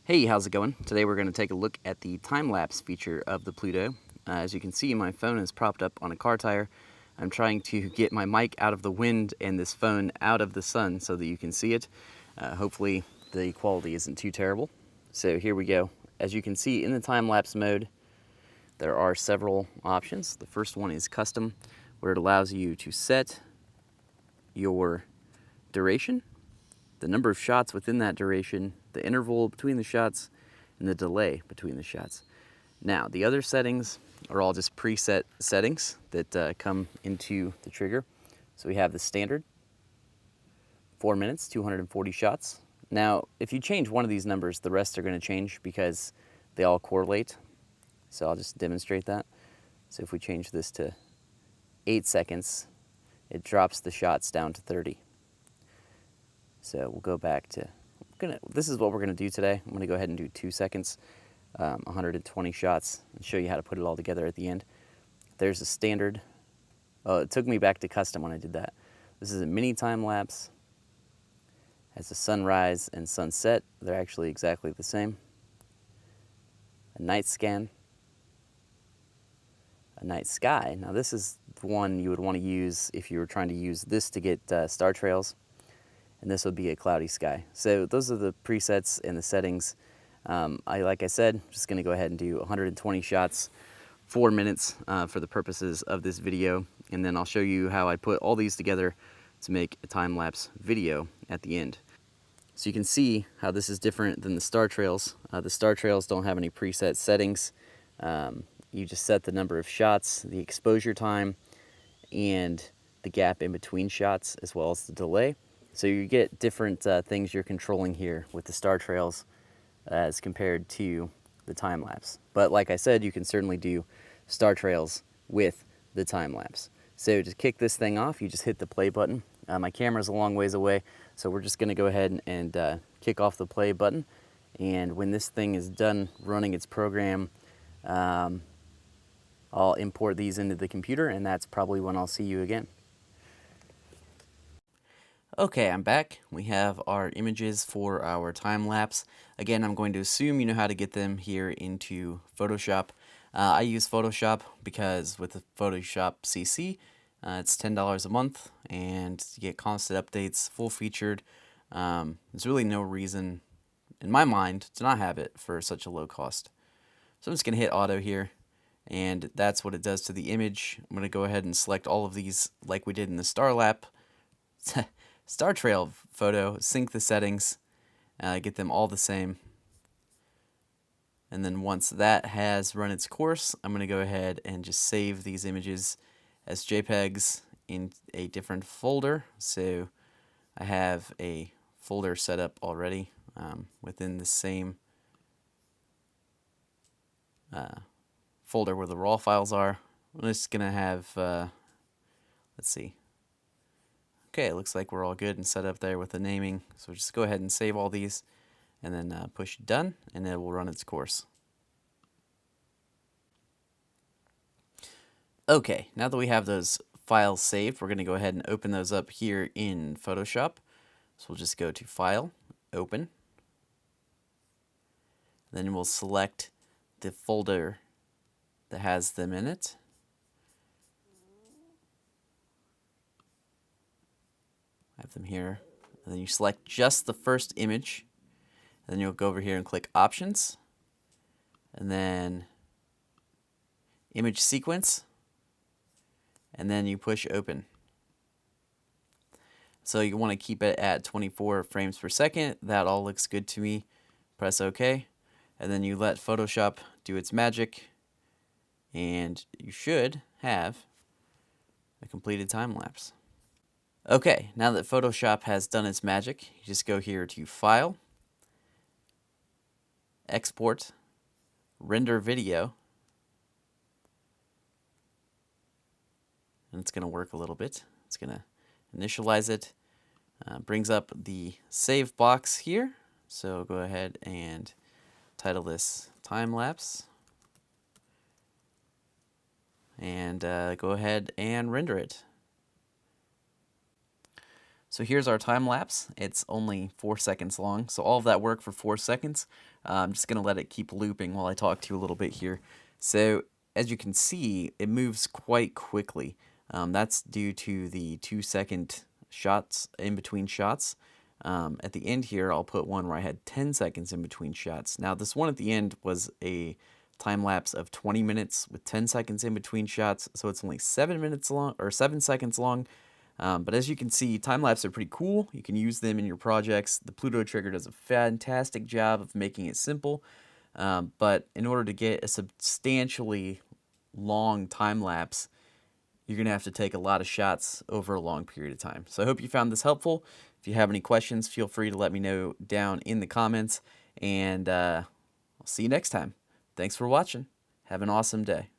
Hey, how's it going? Today we're going to take a look at the time-lapse feature of the Pluto. As you can see, my phone is propped up on a car tire. I'm trying to get my mic out of the wind and this phone out of the sun so that you can see it. Hopefully the quality isn't too terrible. So here we go. As you can see in the time-lapse mode, there are several options. The first one is custom, where it allows you to set your duration, the number of shots within that duration, the interval between the shots, and the delay between the shots. Now, the other settings are all just preset settings that come into the trigger. So we have the standard, 4 minutes, 240 shots. Now, if you change one of these numbers, the rest are going to change because they all correlate. So I'll just demonstrate that. So if we change this to 8 seconds, it drops the shots down to 30. So we'll go back to, this is what we're going to do today. I'm going to go ahead and do 2 seconds, 120 shots, and show you how to put it all together at the end. There's a standard. Oh, it took me back to custom when I did that. This is a mini time lapse. Has a sunrise and sunset. They're actually exactly the same. A night scan. A night sky. Now this is the one you would want to use if you were trying to use this to get star trails. And this would be a cloudy sky. So those are the presets and the settings. Like I said, just going to go ahead and do 120 shots, 4 minutes for the purposes of this video, and then I'll show you how I put all these together to make a time-lapse video at the end. So you can see how this is different than the star trails. The star trails don't have any preset settings. You just set the number of shots, the exposure time, and the gap in between shots, as well as the delay. So you get different things you're controlling here with the star trails as compared to the time-lapse. But like I said, you can certainly do star trails with the time-lapse. So to kick this thing off, you just hit the play button. My camera's a long ways away, so we're just going to go ahead and kick off the play button. And when this thing is done running its program, I'll import these into the computer, and that's probably when I'll see you again. Okay, I'm back. We have our images for our time lapse. Again, I'm going to assume you know how to get them here into Photoshop. I use Photoshop because with the Photoshop CC, it's $10 a month and you get constant updates, full featured. There's really no reason, in my mind, to not have it for such a low cost. So I'm just going to hit auto here, and that's what it does to the image. I'm going to go ahead and select all of these like we did in the Star Trail photo, sync the settings, get them all the same. And then once that has run its course, I'm going to go ahead and just save these images as JPEGs in a different folder. So I have a folder set up already within the same folder where the raw files are. I'm just going to have, let's see. Okay, it looks like we're all good and set up there with the naming. So just go ahead and save all these and then push done, and it will run its course. Okay, now that we have those files saved, we're going to go ahead and open those up here in Photoshop. So we'll just go to File, Open. Then we'll select the folder that has them in it. I have them here. And then you select just the first image. And then you'll go over here and click Options. And then Image Sequence. And then you push Open. So you want to keep it at 24 frames per second. That all looks good to me. Press OK. And then you let Photoshop do its magic. And you should have a completed time lapse. Okay, now that Photoshop has done its magic, you just go here to File, Export, Render Video, and it's going to work a little bit. It's going to initialize it, brings up the save box here, so go ahead and title this Time Lapse, and go ahead and render it. So here's our time lapse. It's only 4 seconds long. So all of that work for 4 seconds. I'm just going to let it keep looping while I talk to you a little bit here. So as you can see, it moves quite quickly. That's due to the 2-second shots in between shots. At the end here, I'll put one where I had 10 seconds in between shots. Now this one at the end was a time lapse of 20 minutes with 10 seconds in between shots, so it's only 7 minutes long or 7 seconds long. But as you can see, time lapse are pretty cool. You can use them in your projects. The Pluto Trigger does a fantastic job of making it simple. But in order to get a substantially long time lapse, you're going to have to take a lot of shots over a long period of time. So I hope you found this helpful. If you have any questions, feel free to let me know down in the comments. And I'll see you next time. Thanks for watching. Have an awesome day.